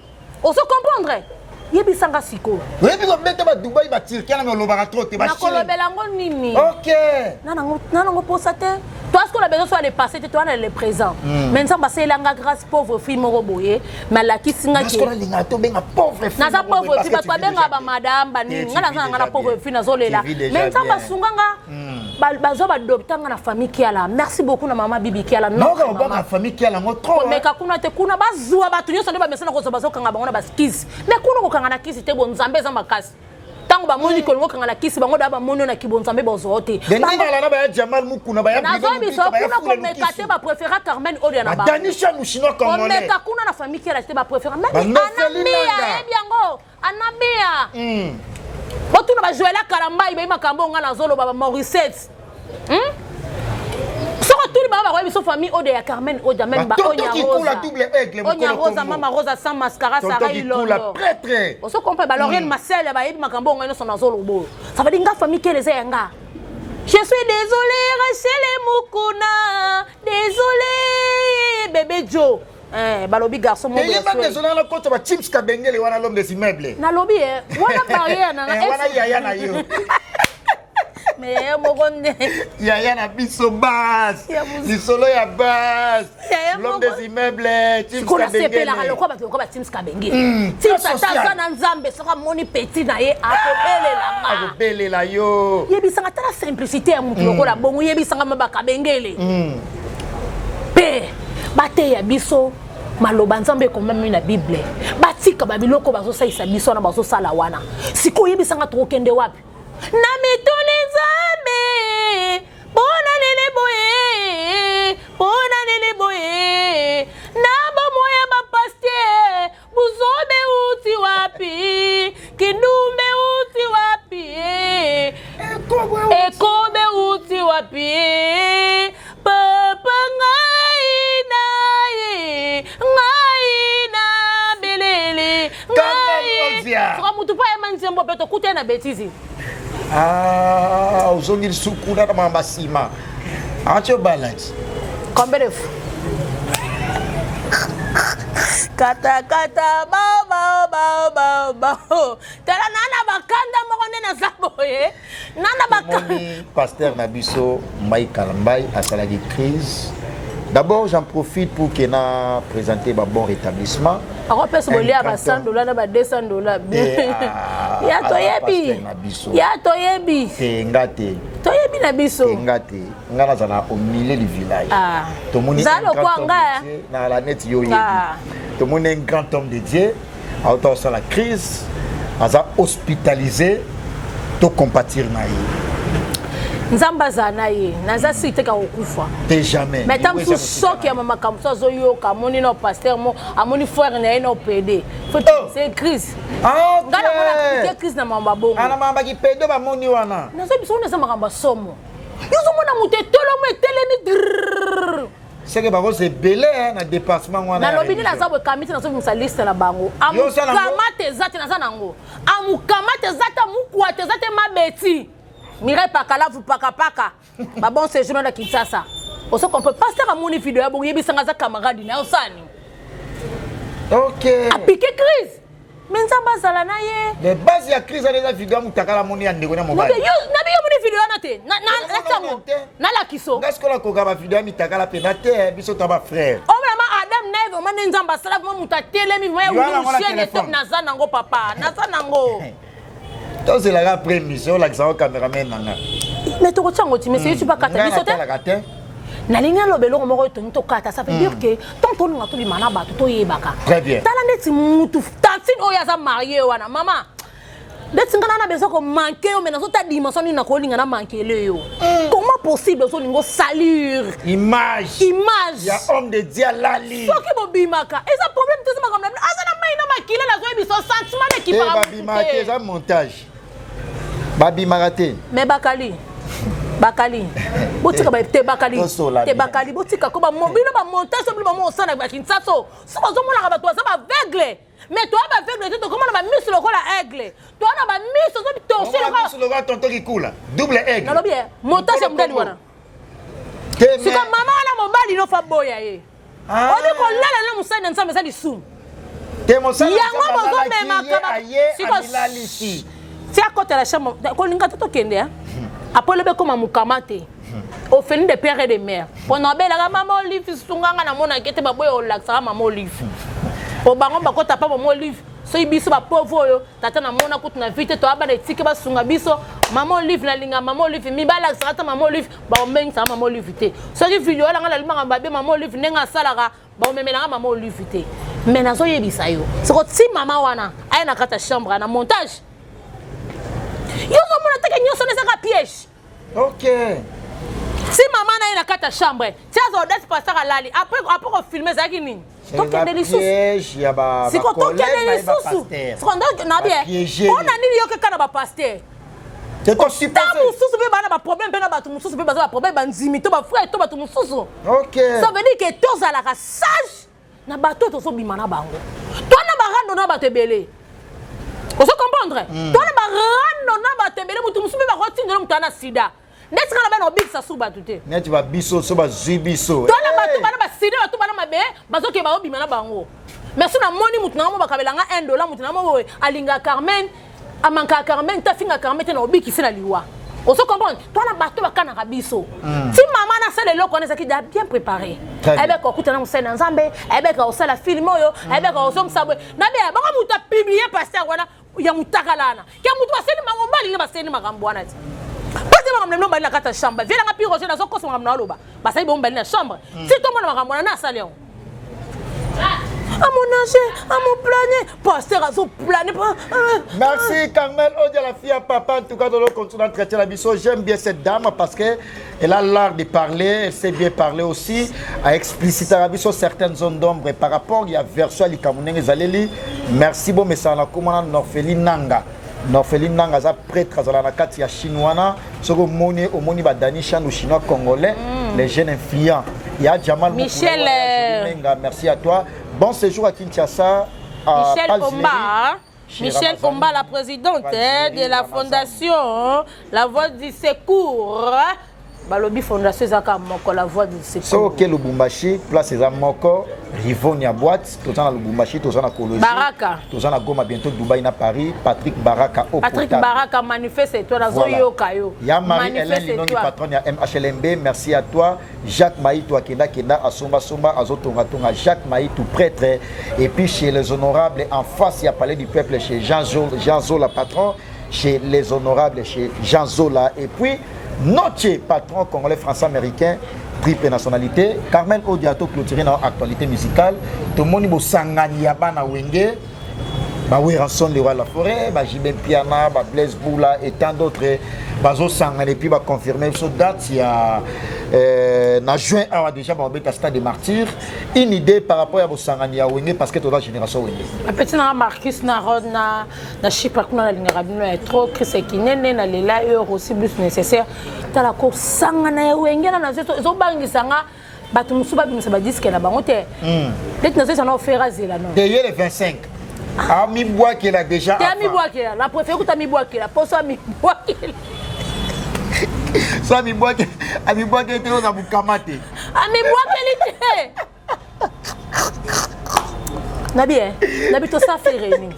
on se comprendre yebi sanga siko yebi ko beta ba Dubai ba Turquie na lobaka trop te ba na kolobela ngo nini OK nana ngo posate toi ce qu'on a besoin soit le passé toi on est le présent maintenant ba c'est langa grâce pauvre fille moko boye malaki singa ki parce qu'on linga to benga pauvre fille na za pauvre fille ba to benga ba madame ba nini ngana nga na pauvre fille na zolela maintenant ba sunganga bazo ba doptanga na famille qui ala merci beaucoup na maman bibi qui ala non ba na famille qui ala ngo trop mais ka kuna te kuna bazwa batu nyonso nde ba mesana ko bazo kanga bango na baskis mais kuna ko kanga na kisi te bon nzambe za makasi tango ba moni ko ngo kanga na kisi bango da ba moni na kibon nzambe bozo te ndinga la na ba Jamal Mukuna ba ya na zo biso kuna ko mekate ba préférer Carmen Odia na ba Danisha nous chinois congolais on meka kuna na famille qui ala te ba préférer même anabia biango anabia Botuna ba Joël Karamba ibe makambo nga na zolo baba Mauricette. Soko tuli baba ba biso famille ode ya Carmen Odia même ba Onya Rosa. Onya Rosa mama Rosa sans mascara Sarah Ilolo. Prêtre. On se comprend ba Lauriane Marcel ba ibe makambo nga no na zolo bo. Ça veut dire nga famille qui les nga. Je suis désolé Rachel Mukuna. Désolé bébé Joe. Balobi garçon mon bien sûr. Désolé la côte ba Chips Kabengele wana l'homme des immeubles. Na lobi wana barrière na wana yaya na yo. Mais mogonde yaya na biso bas. Ni solo ya bas. L'homme des immeubles Chips Kabengele. La lokwa ba ko ba Chips Kabengele. Chips ata na nzambe soka moni petit na ye akobele la yo. Yebi sanga tala simplicité ya mutu lokola bongo yebi sanga maba Kabengele. Pe bate ya biso maloba nzambe ko même na Bible batika babiloko bazo saisa biso na bazo sala wana siko yebisanga to kende wapi na mitone nzambe bona nene boye na bomo ya ba pasteur buzobe uti wapi kindumbe uti wapi ekobe uti wapi papa na bêtise. Ah, aux ongles sous couleur de ma bassima. Combien de fois? Kata kata ba. Tala nana bakanda mokone na zaboye. Nana bakanda. Pasteur Nabiso Mike Kalambay à Saladi Crise. D'abord, j'en profite pour qu'il ait présenté un bon rétablissement. Alors, peut-se voler à $100, à $200. Ya toyebi. Ya toyebi. Tengate. Toyebi Nabiso. Tengate. Ngana zana au milieu du village. Ah. Tout le monde est dans la net yoyebi. Tout le monde est un grand homme de Dieu. À autant sur la crise, à hospitalisé, tout compatir naïe. Nzamba zanaye naza site ka okufa te jamais mais tam sou soki ya mama kamso zoyo ka moni no pasteur mo amoni frère na eno PD c'est crise ngala mona crise na mamba bongo ana mamba ki PD ba moni wana nazo biso na sama kamba somo yozo mona mutetolo mo etelemi c'est que bako c'est belé na dépassement wana na lobini na zabo kamiti na so musa liste na bango amukamate zati na zanango amukamate zata mukwate zate mabeti Mireille Pakala vous paka ba bon séjour na Kinshasa. On sait qu'on peut pas faire mon vidéo bon yebi sanga camarade na osani. OK. A piqué crise. Mais nzamba zala na ye. Les bases ya crise na vidéo mutakala moni ya ndeko na mobile. Na biyo moni vidéo na te. Na tango. Na la kiso. Est-ce que la koga ba vidéo mutakala pe na te biso taba frère. Oh vraiment Adam Neve man nzamba sala mo mutatele mi moya wulu chienne top na zanango papa. Na zanango. Donc c'est la première mission la caméraman nanga. Mais tu retiens tu mais c'est tu pas kata biso te. Na linga lobelo moko to kata ça veut dire que tant on nga to limana ba to yebaka. Très bien. Tala neti mutu tantine oya za marié wana mama. Neti ngana na besoin ko manquer mais na so ta dimension ni na ko linga na manquer le yo. Comment possible so lingo salir image. Il y a homme de Dieu lali. So ki bo bimaka. Et ça problème te sama comme na azana mai na makile la zo biso sentiment de ki para. Ba bimaka ça montage. Babi Marate. Mais Bakali. Botika ba te Bakali. Botika ko ba mobile ba montage sur ba mo sana ba Kinshasa. So ko zo mona ba to ça ba aveugle. Mais toi ba aveugle tu comment ba miss le la aigle. Toi na ba miss zo bi torcher le miss le tonton qui coule. Double aigle. Na bien. Montage mdali wana. C'est comme maman na mobali no fa boya ye. On dit ko lala na musana nsa mesa lisu. Te musana. Yango bozo me makaba. Siko si à côté de la chambre, quand on a tout kende, après le bec comme un mukamate, au fin de père et de mère. Pendant belle la maman olive, sunganga na mona kete ba boy au lac, ça maman olive. Au baron ba kota pas maman olive, so ibiso ba pauvre yo, tata na mona kutu na vite to aba na tike ba sunga biso, maman olive na linga maman olive mi ba lac ça maman olive, ba o meng ça maman olive te. So di video la ngala lima ba be maman olive nenga salaka, ba o memela maman olive te. Mais na so yebisa yo. C'est que si maman wana, ay na kata chambre na montage. Yo zo mona teke nyoso ne saka piège. OK. Si maman na ina kata chambre, si azo des passer à lali, après on filmer ça qui ni. Donc il y a des pièges, il y a ba. Si quand on des sous. Si quand na bien. On a ni yo ke kana ba pasteur. C'est toi supposé. Ta mususu be bana ba problème be na ba tu mususu be ba problème ba nzimi to ba frère to ba tu mususu. OK. Ça veut dire que tous à la sage na bato to so bimana bango. Toi na ba rando na ba te belé. Vous comprendre? Toi na ba rando na ba te belé mutu mususu be ba rotine na mutana sida. N'est-ce que la belle ça sous batute? N'est-ce pas biso so ba zubiso? Toi na ba tu bana ba sida ba tu bana mabe bazo ke ba obimana bango. Mais si na moni mutu na mo ba kabelanga $1 mutu na mo alinga Carmen amanka Carmen ta finga Carmen na obi ki sina liwa. On se comprend. Toi na bato ba kana biso. Si maman na sala loko na zaki bien préparé. Ebe ko kutana musena nzambe, ebe ka osala film oyo, ebe ka osom sabwe. Na bien ba mutu a publier pasteur wana ya mutakalana. Ke mutu aseni mangombali ni baseni makambo wana. Parce que makambo no bali na kata chambre. Vela nga piro na zo koso makambo na loba. Basai bo mbali na chambre. Si to mona makambo na sala yo. À mon âge, à mon plané, pasteur à son plané. Merci Carmel, Odia la fille à papa. En tout cas, dans le continent chrétien, la biso, j'aime bien cette dame parce qu'elle a l'art de parler, elle sait bien parler aussi, à expliciter la biso certaines zones d'ombre. Et par rapport, il y a version à l'Ikamouneng et Zaleli. Merci beaucoup, mais ça a commandé Norfeli Nanga. Norfeli Nanga, ça prêtre, ça a la carte, il y a chinois, ce que moni, au moni, badani, ou chinois congolais, les jeunes influents. Il y a Jamal Michel. Merci à toi. Bon séjour à Kinshasa. Michel Omba. Michel Omba, la présidente de la fondation La Voix du Secours. balobi fondation zaka moko la voix du secours. So que Lubumbashi place eza moko Rivonia boîte tout na Lubumbashi tout na Kolosi. Baraka. Tout na Goma bientôt Dubaï na Paris. Patrick Baraka au Patrick Baraka manifeste toi na zoyo kayo. Ya Marie Hélène Linongi patronne ya MHLMB, merci à toi. Jacques Maïtou Akenda Kenda Asomba Somba Azotonga Tonga Jacques Maïtou prêtre et puis chez les honorables en face il y a palais du peuple chez Jean Zola patron, chez les honorables chez Jean Zola et puis notre patron congolais français américain triple nationalité Carmel Odiato clôturé dans actualité musicale tout le monde bosangani ya bana wenge ba Ranson le roi de la forêt ba Jibem Piana ba Blaise Boula et tant d'autres bazo sangani et puis ba confirmer ce date il y a na juin a déjà ba beta stade des martyrs une idée par rapport à bosangani ya wenge parce que toute la génération wenge petit na Marcus na Rodna na Chipa kuna la ngabino est trop Chris Kinene na lela heure aussi plus nécessaire tala ko sangana ya wenge na zo bangisanga batu musuba bimisa ba disque na bango te peut-être na ça na offert zela non derrière les 25 ah mi bois qui a déjà t'as mi bois qui la préfère que t'as mi bois qui la pour ça mi bois qui ça mi bois qui a mi bois qui était dans Bukamate ah mi bois qui nabi to ça fait réuni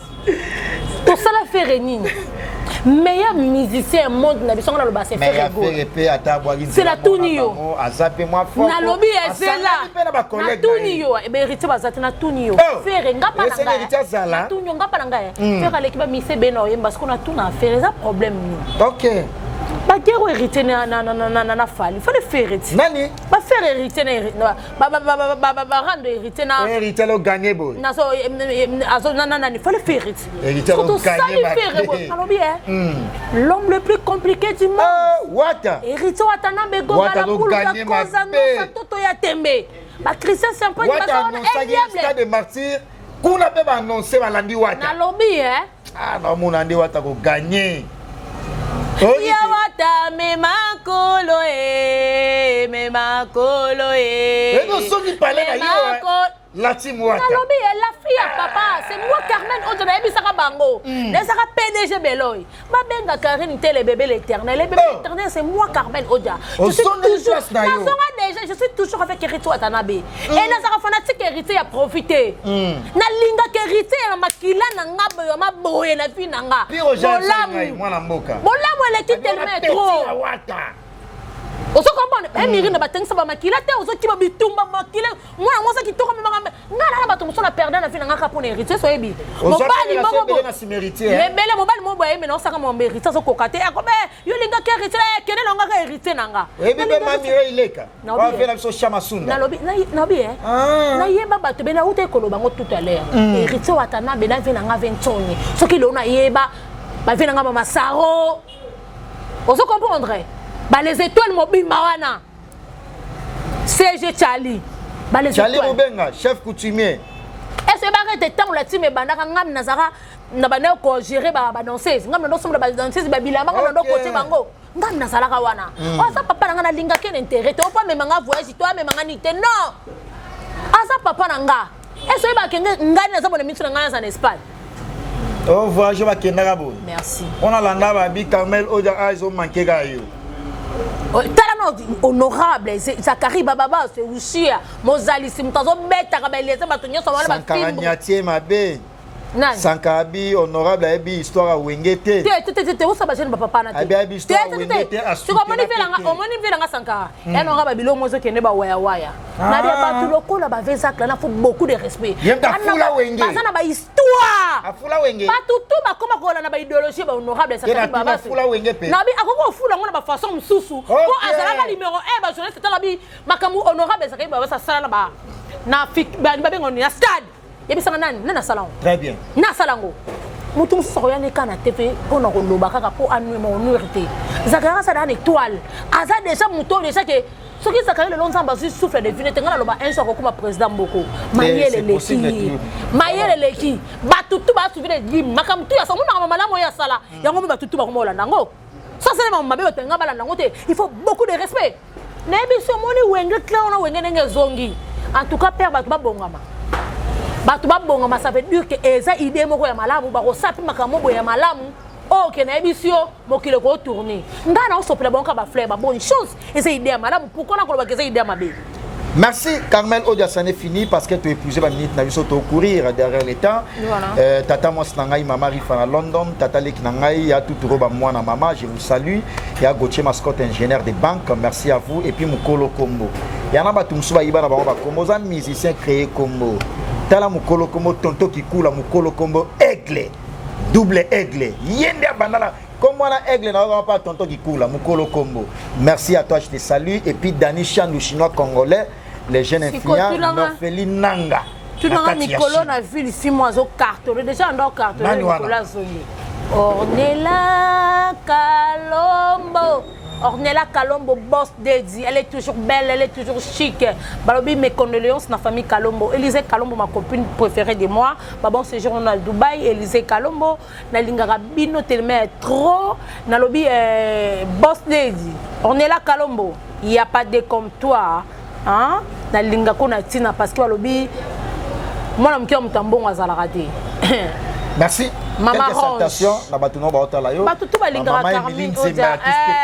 to ça la fait réuni meilleur musicien monde nabi songa lo basé faire go c'est la tunio azape moi fort na lobby c'est là na tunio e be hérité bazati na tunio faire ngapa na na tunio ngapa na ngai faire l'équipe mise beno yemba parce qu'on a tout na faire ça problème OK ba kero hérité na fali il faut le faire hérité nani ba faire hérité ba rendre hérité na hérité le gagner boy na so azo nana il faut le faire hérité le gagner alors bien l'homme le plus compliqué du monde wata hérité wata na bego bala pour la cause no toto ya tembe ba Christian c'est un peu de stade de martyr kuna pe ba annoncer balandi wata na lobby ah na mon andi wata ko gagner Yawata me makolo et nous sommes qui parlent la team wata lobby la fille à papa c'est moi Carmen Odona ebi saka bango les saka PDG Beloy ba benga Karine télé bébé l'éternel l'éternel c'est moi Carmen Odia je suis toujours avec Hérité Watanabe et na saka fanatique Hérité a profité na linga Hérité na makila na ngabo ya maboye na fi nanga bolamu elle est tellement trop oso comprendre miri na batengisa ba makila te oso kiba bitumba makila mwana mosa kitoko mema ngala na bato musona perdre na fina ngaka pona héritier so yebi mobali moko bo na siméritier lebele mobali mo boye mena osaka mo héritier so kokate akobe yo linga ke héritier kene na ngaka héritier nanga ebi be mamire ileka wa fela so chama sunda na lobi na bi na yeba bato be na uta ekoloba ngo tout à l'heure héritier watana be na vena nga 20 tonnes soki lo na yeba ba vena nga mama saro oso comprendre bah les étoiles mobimba wana CG Charlie bah les Charlie Rubenga chef coutumier est-ce que ba rete temps la team bandaka ngam nazara na bana ko gérer ba danseuse ngam na somba ba danseuse ba bilamba ngam na ko te bango ngam nazala ka wana asa papa nga na linga ken intérêt to pas même nga voyage toi même nga nité non asa papa nga est-ce que ba kenga ngani na zabona mitu nga na Espagne oh voyage ba kenda kabo merci on a landa ba bi Carmel Odia aizo manqué ga yo talano honorable Zakari Bababa c'est aussi Mozali Simtazo beta ka beleza batonyo so wala ba Sankarañatie mabe Sankabi honorable ebi histoire wengete te o saba jeune papa na te ebi histoire wengete tu comprends omoni vela nga Sankara honorable bilo mozo kende ba waya na dia ba tout lokola ba vezak na faut beaucoup de respect afula wenge bazana ba histoire afula wenge ba tout ba koma kola na ba idéologie ba honorable Zakari Bababa afula wenge pe na bi akoko fula ngona ba façon mususu ko azala ka numéro 1 ba journaliste tala bi makamu honorable Zakari Bababa sa sala na ba na fik ba bengo ni stade yebisanga nani nana salon très bien na salango mutum soya ne kana TV pona ko loba kaka po anu mo honorité Zakara ça dans étoile aza déjà muto déjà que ce qui Zakara le longtemps sur souffle de vinete ngala loba un soir comme président Mboko mayele leki batutu ba souffle de makam tu ya samu na mama mo ya sala yango batutu ba ko mola nango ça c'est maman mabe otenga bala nango te il faut beaucoup de respect nebi so moni wenge clan na wenge nenge zongi en tout cas père batu ba bongama batu babonga ça veut dire que eza idée moko ya malamu ba ko sapi makambo ya malamu oh que na ebisio mokile ko tourner ngana osopela bonka ba fleur ba bonne chose et c'est idée madame pourquoi on a ko ba que c'est idée mabe. Merci Carmel Odia, ça n'est fini parce que tu as épuisé la minute, tu as courir derrière le temps. Voilà. Tata Mos Nangai, maman arrive à London, Tata Lek Nangai, il y a tout roba moi na maman, je vous salue. Il y a Gauthier Mascotte, ingénieur de banque, merci à vous. Et puis Mukolo Kombo. Il y en a pas tout le monde, il y a un musicien créé Kombo. Tala Mukolo Kombo, tonto qui coule, Mukolo Kombo, aigle, double aigle. Yende bandana. Comme moi, l'aigle n'a pas tonton qui coule, Mukolo Kombo. Merci à toi, je te salue. Et puis, Dani Chandou, chinois congolais, les jeunes influents, Norfeli Nanga. Tu n'as pas Nicolas, on a vu les 6 mois au carton. Déjà, on a carton. Nicolas Zoli. Ornella Kalombo. Ornella Kalombo, boss Dedi. Elle est toujours belle, elle est toujours chic. Balobi, mes condoléances dans la famille Kalombo. Élisée Kalombo, ma copine préférée de moi. Bon séjour à Dubaï. Élisée Kalombo. Na lingara bino tellement trop. Nalobi, boss Dedi. Ornella Kalombo. Il n'y a pas de comme toi. Hein? Na linga kona tina parce que balobi. Moi, je suis un raté. Merci. Maman salutations, Nabatuno Baotalayo. Batutu Balingara Carmine Odia,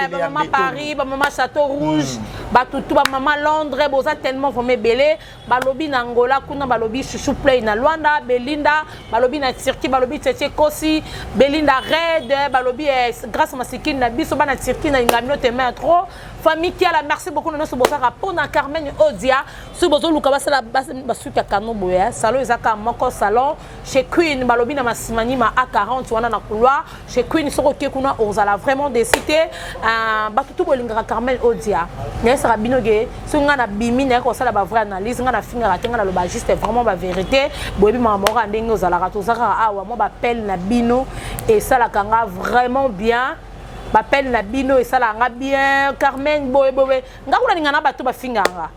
maman Paris, maman Château Rouge, Batutu maman Londres, boza tellement formé belé, balobi na Angola, kuna balobi chouchou play na Luanda, Belinda, balobi na Turquie, balobi Tchétché Kosi, Belinda Red, balobi grâce à ma sikine na biso ba na Turquie na ngamino te main trop. Famille qui a la merci beaucoup de notre bossa rapport na Carmen Odia, sous bozo luka basala basuka kanobo ya, salon ezaka moko salon chez Queen balobi na masimani ma A40 wana na couloir chez Queen soko ke kuna ozala vraiment des cités batutu bolinga Carmen Odia. Ne sera binoge sunga na bimi na ko sala ba vraie analyse nga na finga ratenga na lo ba juste vraiment ba vérité boyebi mama moko ndenge ozala ratozaka awa mo ba pelle na bino et ça la kanga vraiment bien. M'appelle la bino et ça la bien Carmen boy nga kuna ninga na bato ba finganga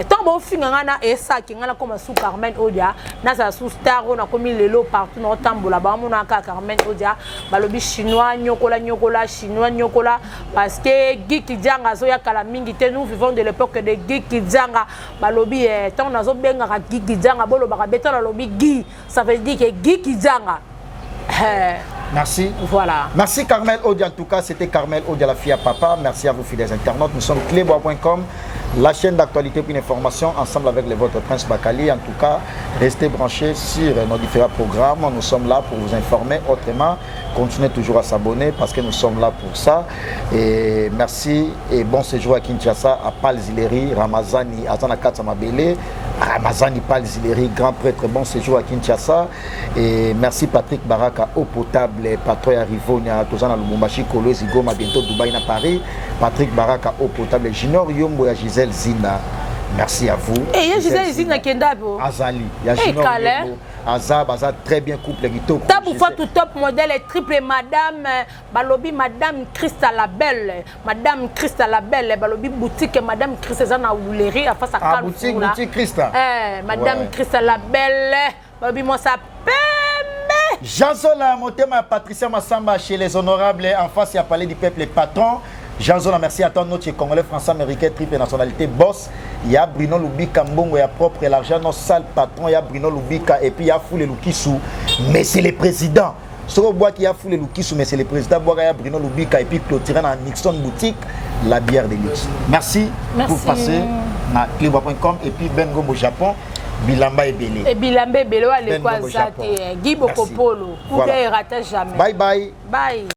tant bon finganga na et ça qui ngala comme sous Carmen Odia na sa sous star on a commis lelo partout na tambola ba mona ka Carmen Odia balobi chinois nyokola chinois nyokola parce que Giki Djanga zo ya kala mingi te nous vivons de l'époque de Giki Djanga balobi tant na zo benga Giki Djanga bolo ba beta la lobi Gi ça veut dire que Giki Djanga merci. Voilà. Merci Carmel Odia. En tout cas, c'était Carmel Odia, la fille à papa. Merci à vous, fidèles internautes. Nous sommes clébois.com, la chaîne d'actualité puis d'information, ensemble avec le vôtre Prince Bakali. En tout cas, restez branchés sur nos différents programmes. Nous sommes là pour vous informer. Autrement, continuez toujours à s'abonner parce que nous sommes là pour ça. Et merci et bon séjour à Kinshasa, à Pal Zileri, Ramazani, Azana Katsamabele, Ramazani Pal Zileri, grand prêtre. Bon séjour à Kinshasa. Et merci Patrick Baraka, eau potable. Les patrons arrivent à Tozana Lubumbashi, Kolo, Zigoma, bientôt Dubaï, na Paris. Patrick Baraka, eau potable. Junior Yombo et Gisèle Zina. Merci à vous. Et il y a Gisèle Zina qui est d'abord. Azali. Il y a Junior Yombo. Azab, très bien couple. Tabu fois tout top modèle et triple madame. Balobi, madame Christa la Belle. Madame Christa la Belle. Balobi, boutique, madame Christa Zana Ouleri. Face à Carrefour. Boutique Christa. Madame Christa la Belle. Balobi, moi ça paie. Jean-Zola, mon thème à Patricia Massamba chez les honorables en face, il y a parlé du peuple, les patrons. Jean-Zola, merci à toi, notre Congolais, Français, Américain, triple nationalité, boss. Il y a Bruno Lubika Mbongo, il y a propre l'argent, notre sale patron, il y a Bruno Lubika, et puis il y a Foule Lukissou. Mais c'est le président. Ce qu'on voit qu'il y a Foule Lukissou, mais c'est le président. Il y a Bruno Lubika, et puis clôturer dans Nixon Boutique, la bière de luxe. Merci. Pour passer à clébois.com et puis Ben Gombo Japon. Bilamba et Belé. Et Bilamba et Belé, allez quoi, ça, Guy Bokopolo. Voilà. Jamais. Bye bye. Bye.